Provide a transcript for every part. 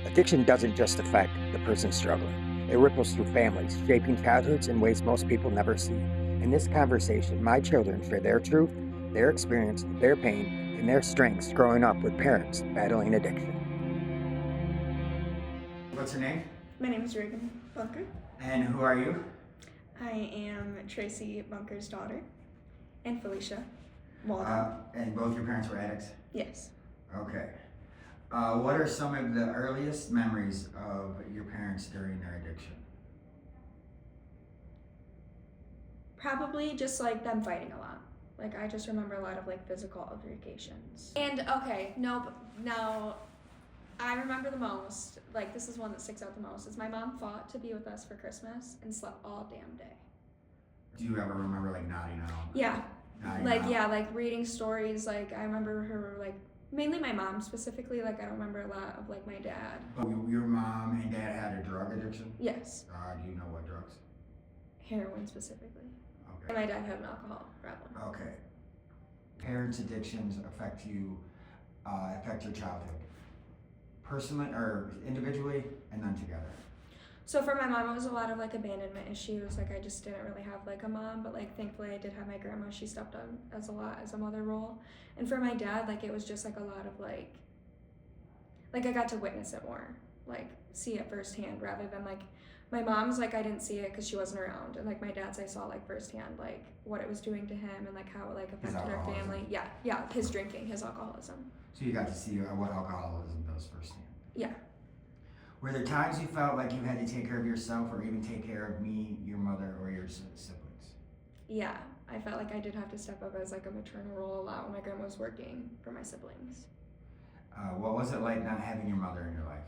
Addiction doesn't just affect the person struggling. It ripples through families, shaping childhoods in ways most people never see. In this conversation, my children share their truth, their experience, their pain, and their strengths growing up with parents battling addiction. What's your name? My name is Reagan Bunker. And who are you? I am Tracy Bunker's daughter and Felicia Waldo. And both your parents were addicts? Yes. Okay. What are some of the earliest memories of your parents during their addiction? Probably just like them fighting a lot. Like I just remember a lot of like physical altercations. And now I remember the most, like this is one that sticks out the most, is my mom fought to be with us for Christmas and slept all damn day. Do you ever remember like nodding out? Yeah. Nodding out? Like reading stories, like I remember her like, mainly my mom specifically, like I don't remember a lot of like my dad. Oh, your mom and dad had a drug addiction? Yes. Do you know what drugs? Heroin specifically. Okay. And my dad had an alcohol problem. Okay. Parents' addictions affect you, affect your childhood, personally or individually, and then together. So for my mom, it was a lot of like abandonment issues. Like I just didn't really have like a mom, but like thankfully I did have my grandma. She stepped up as a lot as a mother role. And for my dad, like it was just like a lot of like I got to witness it more, like see it firsthand rather than like my mom's like I didn't see it because she wasn't around, and like my dad's I saw like firsthand like what it was doing to him and like how it like affected our family. Yeah, his drinking, his alcoholism. So you got to see what alcoholism does firsthand. Yeah. Were there times you felt like you had to take care of yourself or even take care of me, your mother, or your siblings? Yeah, I felt like I did have to step up as like a maternal role a lot when my grandma was working for my siblings. What was it like not having your mother in your life?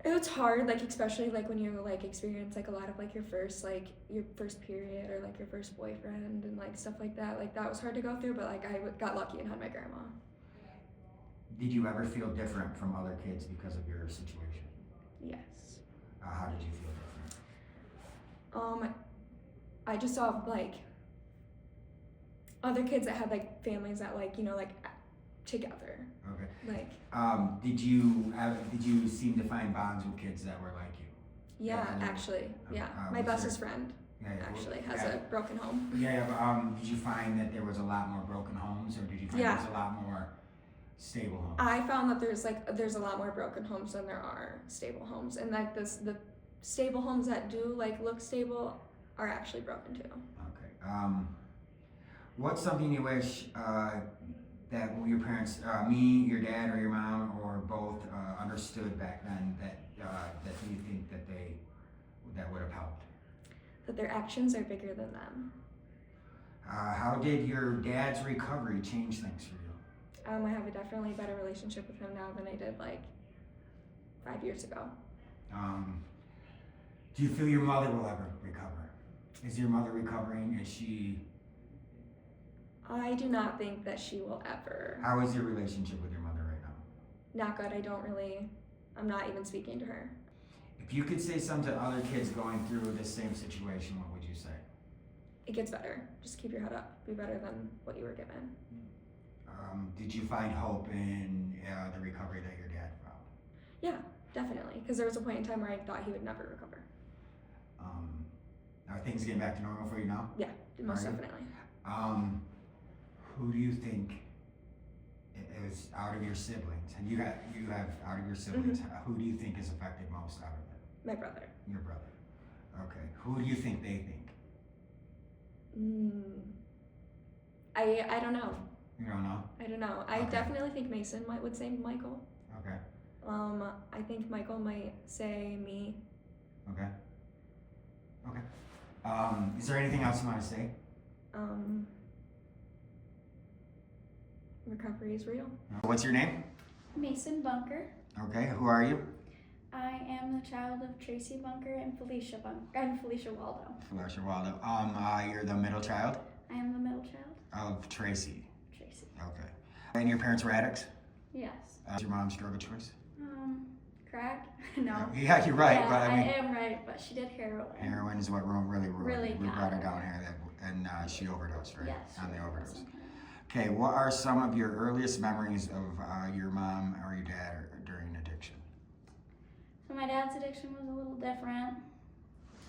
It was hard, like especially like when you like experience like a lot of like your first period or like your first boyfriend and like stuff like that. Like that was hard to go through, but like I got lucky and had my grandma. Did you ever feel different from other kids because of your situation? Yes. How did you feel different? I just saw like other kids that had like families that like like together. Okay. Like. Did you seem to find bonds with kids that were like you? Yeah, actually. Yeah. My bestest friend actually has a broken home. Yeah, but did you find that there was a lot more broken homes, or did you find there was a lot more stable homes? I found that there's a lot more broken homes than there are stable homes, and like the stable homes that do like look stable are actually broken too. Okay. What's something you wish that your parents, me, your dad, or your mom, or both, understood back then that you think that would have helped? That their actions are bigger than them. How did your dad's recovery change things for you? I have a definitely better relationship with him now than I did like 5 years ago. Do you feel your mother will ever recover? Is your mother recovering? Is she? I do not think that she will ever. How is your relationship with your mother right now? Not good. I'm not even speaking to her. If you could say something to other kids going through this same situation, what would you say? It gets better. Just keep your head up. Be better than what you were given. Did you find hope in the recovery that your dad found? Yeah, definitely. Because there was a point in time where I thought he would never recover. Are things getting back to normal for you now? Yeah, most definitely. Who do you think is out of your siblings? And you have out of your siblings. Mm-hmm. Who do you think is affected most out of it? My brother. Your brother. Okay. Who do you think they think? I don't know. You don't know? I don't know. I definitely think Mason would say Michael. Okay. I think Michael might say me. Okay. Okay. Is there anything else you want to say? Recovery is real. What's your name? Mason Bunker. Okay. Who are you? I am the child of Tracy Bunker and Felicia Bunker. I'm Felicia Waldo. Felicia Waldo. You're the middle child? I am the middle child. Of Tracy. Tracy. Okay. And your parents were addicts? Yes. Your mom's drug of choice? Crack? No. Yeah, you're right. Yeah, but I mean, am right, but she did heroin. Heroin is what really Really brought her got down her. here, and she overdosed, right? Yes. On the overdose. Okay. Okay, what are some of your earliest memories of your mom or your dad during addiction? So my dad's addiction was a little different.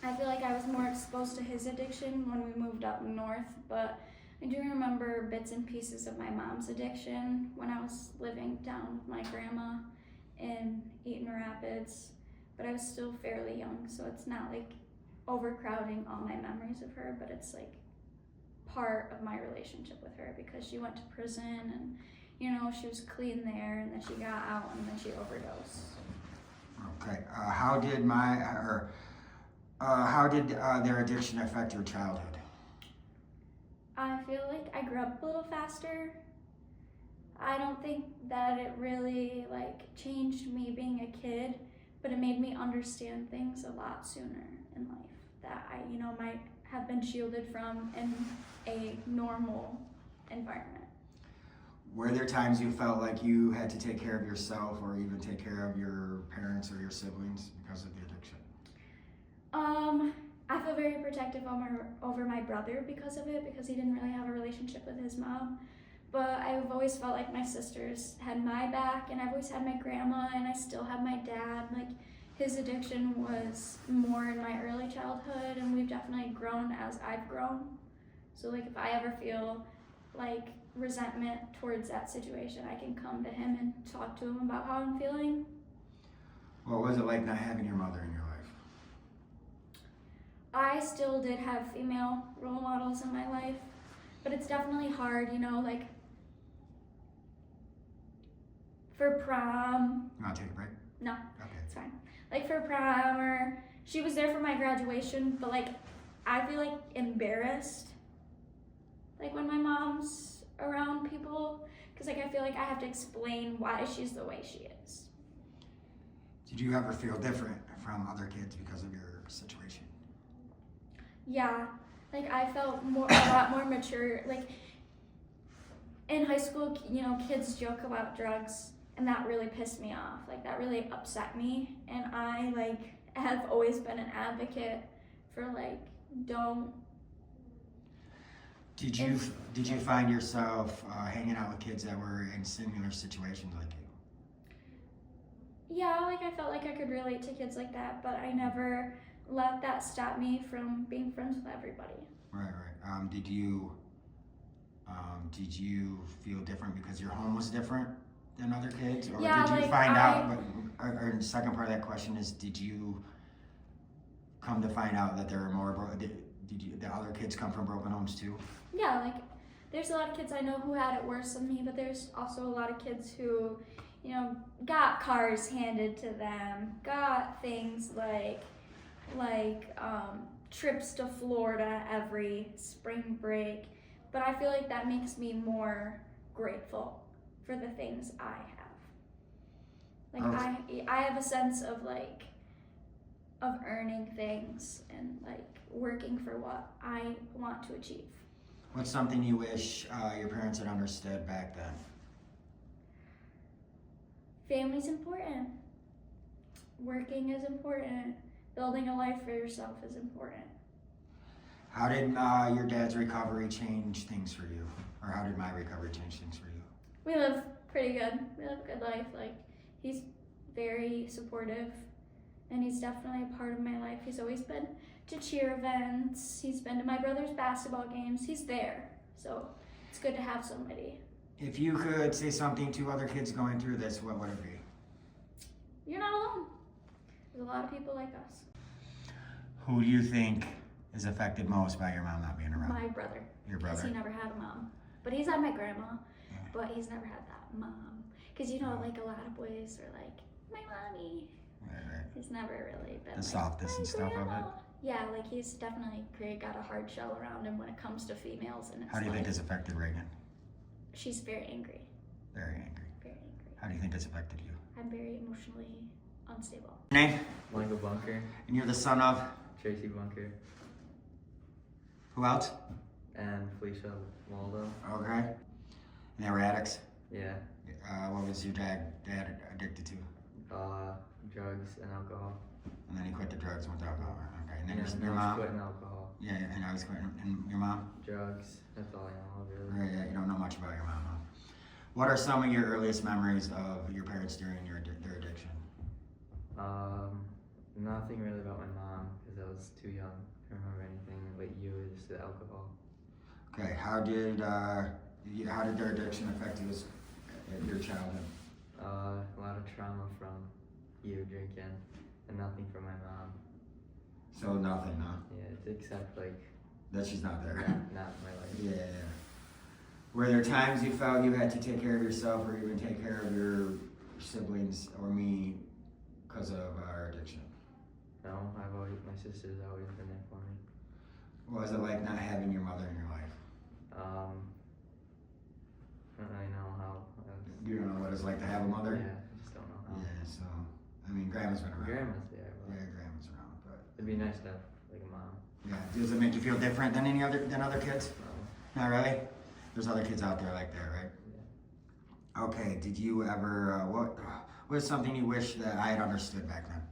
I feel like I was more exposed to his addiction when we moved up north, but I do remember bits and pieces of my mom's addiction when I was living down with my grandma in Eaton Rapids, but I was still fairly young, so it's not like overcrowding all my memories of her, but it's like part of my relationship with her because she went to prison and she was clean there, and then she got out and then she overdosed. Okay, how did their addiction affect your childhood? I feel like I grew up a little faster. I don't think that it really changed me being a kid, but it made me understand things a lot sooner in life that I might have been shielded from in a normal environment. Were there times you felt like you had to take care of yourself or even take care of your parents or your siblings because of the addiction? I feel very protective over my brother because of it, because he didn't really have a relationship with his mom. But I've always felt like my sisters had my back, and I've always had my grandma, and I still have my dad. His addiction was more in my early childhood, and we've definitely grown as I've grown. So if I ever feel resentment towards that situation, I can come to him and talk to him about how I'm feeling. What was it like not having your mother in your life? I still did have female role models in my life, but it's definitely hard, for prom. You want to take a break? No, Okay. it's fine. For prom, or she was there for my graduation, but I feel embarrassed, when my mom's around people, because I feel like I have to explain why she's the way she is. Did you ever feel different from other kids because of your situation? Yeah, I felt a lot more mature. In high school, kids joke about drugs, and that really pissed me off. That really upset me, and I have always been an advocate for don't. Did you find yourself hanging out with kids that were in similar situations like you? Yeah, I felt like I could relate to kids like that, but I never let that stop me from being friends with everybody. Right. Did you feel different because your home was different than other kids, or Yeah, did you find out? Or the second part of that question is, did you come to find out that there are more? The other kids come from broken homes too? Yeah, there's a lot of kids I know who had it worse than me, but there's also a lot of kids who, got cars handed to them, got things trips to Florida every spring break. But I feel like that makes me more grateful for the things I have. I have a sense of earning things and working for what I want to achieve. What's something you wish your parents had understood back then? Family's important. Working is important. Building a life for yourself is important. How did your dad's recovery change things for you? Or how did my recovery change things for you? We live pretty good. We live a good life. He's very supportive, and he's definitely a part of my life. He's always been to cheer events. He's been to my brother's basketball games. He's there. So it's good to have somebody. If you could say something to other kids going through this, what would it be? You're not alone. There's a lot of people like us. Who do you think is affected most by your mom not being around? My brother. Your brother? Because he never had a mom. But he's had my grandma, Yeah. but he's never had that mom. Because a lot of boys are my mommy. Right. He's never really been The softness "My and stuff of grandma." it? Yeah, he's definitely got a hard shell around him when it comes to females. And it's How do you think this affected Reagan? She's very angry. Very angry. Very angry. How do you think this affected you? I'm very emotionally unstable. Name? Michael Bunker, And you're the son of? Tracy Bunker, Who else? and Felicia Waldo. Okay. And they were addicts? Yeah, What was your dad addicted to? drugs and alcohol. And then he quit the drugs and went to alcohol. Okay. And then And your now mom? he's quitting alcohol. Yeah, and I was going, and your mom? Drugs. That's all I know, really. Right, yeah, you don't know much about your mom, huh? What are some of your earliest memories of your parents during their addiction? Nothing really about my mom because I was too young to remember anything. But you is the alcohol. Okay, how did their addiction affect you at your childhood? A lot of trauma from you drinking, and nothing from my mom. So nothing, huh? Yeah, it's except like That she's not there. not my life. Yeah, yeah. Were there times you felt you had to take care of yourself or even take care of your siblings or me because of our addiction? No, my sister's always been there for me. What was it like not having your mother in your life? I don't really know how. You don't know what it's like to have a mother? Yeah, I just don't know how. Yeah, so, I mean, Grandma's been around. Grandma's there, but Yeah, Grandma's around, but, it'd be nice to have like a mom. yeah. Does it make you feel different than other kids? No. Not really? There's other kids out there like that, right? Yeah. Okay, did you ever, what is something you wish that I had understood back then?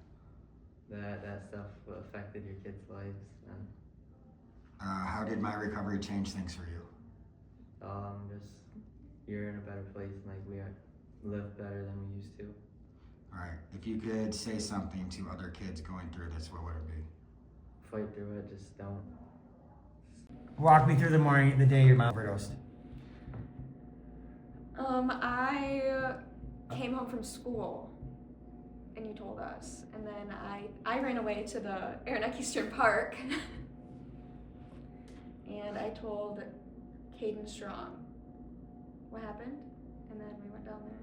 That stuff affected your kids' lives, and How did my recovery change things for you? just you're in a better place. Like we live better than we used to. All right, if you could say something to other kids going through this, what would it be? Fight through it. Just don't. Walk me through the day your mom overdosed. I came home from school and you told us, and then I ran away to the Aranac Eastern Park and I told Caden Strong what happened, and then we went down there.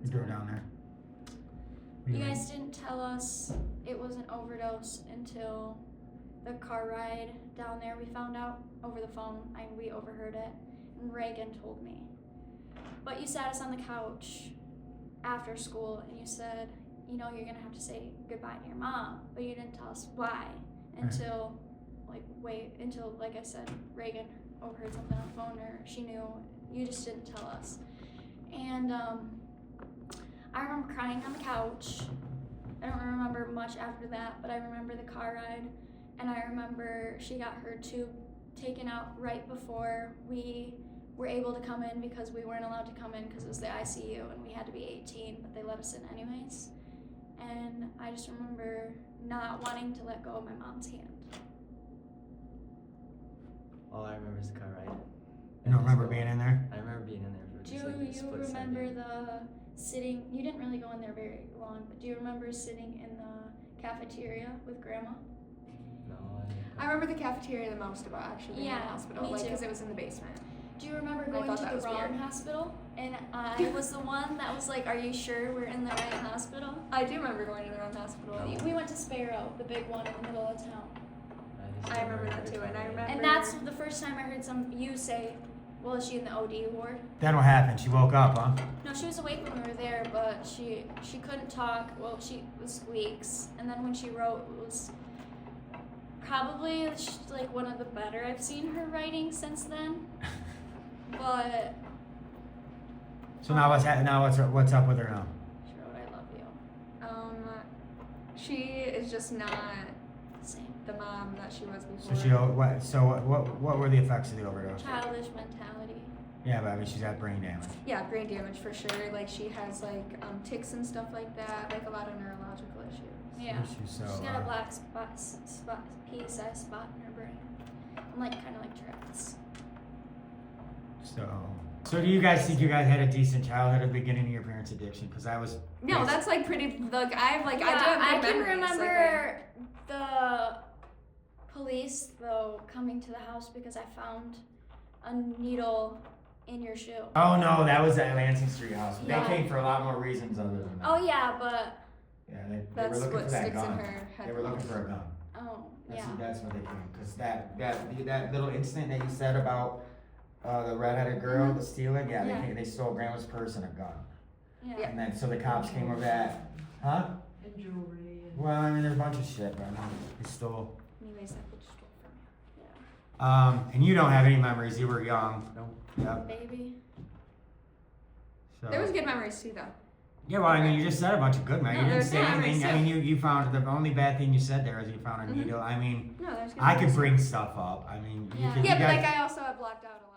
You drove down there. You guys didn't tell us it was an overdose until the car ride down there. We found out over the phone. We overheard it, and Reagan told me. But you sat us on the couch after school, and you said, you know, you're gonna have to say goodbye to your mom, but you didn't tell us why until, like I said, Reagan overheard something on the phone, or she knew. You just didn't tell us. And I remember crying on the couch. I don't remember much after that, but I remember the car ride, and I remember she got her tube taken out right before we were able to come in, because we weren't allowed to come in because it was the ICU and we had to be 18, but they let us in anyways. And I just remember not wanting to let go of my mom's hand. All I remember is the car ride. You don't remember being in there? I remember being in there for Do just like a you split remember second. the sitting, you didn't really go in there very long, but do you remember sitting in the cafeteria with Grandma? No, I remember the cafeteria the most about actually being in the Yeah, hospital, me like too. because it was in the basement. Do you remember I going thought to that the was wrong weird. hospital? And I was the one that was like, are you sure we're in the right hospital? I do remember going to the wrong hospital. We went to Sparrow, the big one in the middle of town. just I remember that too, and I remember. And that's the first time I heard you say, well, is she in the OD ward? Then what happened? She woke up, huh? No, she was awake when we were there, but she couldn't talk. Well, she was squeaks. And then when she wrote, it was probably like one of the better I've seen her writing since then. But So now what's up with her now? she wrote, I love you. She is just not Same. the mom that she was So before. what were the effects of the overdose? Childish mentality. Yeah, but I mean she's got brain damage. Yeah, brain damage for sure. Like she has like tics and stuff like that. Like a lot of neurological issues. Yeah. She's so, She's got a black pea-sized spot in her brain. And like kind of like Tourette's. So do you guys think you guys had a decent childhood at the beginning of your parents' addiction? Because I was. No, that's like pretty. Like I have like Yeah, I do have I good can memories. remember the police though coming to the house because I found a needle in your shoe. Oh no, that was at Lansing Street House. Yeah. They came for a lot more reasons other than that. Oh yeah, but Yeah, they were That's looking what for that sticks in gun. her head. They were looking for a gun. oh yeah. That's what they came. Because that little incident that you said about the redheaded girl, the stealing, Yeah. they stole grandma's purse and a gun. Yeah. And then so the cops came over that, huh? And jewelry. Well, I mean, there's a bunch of shit, but I mean, they stole. Anyways, that bitch stole from me. And you don't have any memories. You were young. No. Yep. Baby. So. There was good memories too, though. Yeah, well, I mean, you just said a bunch of good, man. No, You didn't there's say not, anything. right, I mean, you found the only bad thing you said there is you found a Mhm. needle. I mean, No, there's. I could bring stuff up. I mean, Yeah. you Yeah, but guys, like I also have blocked out a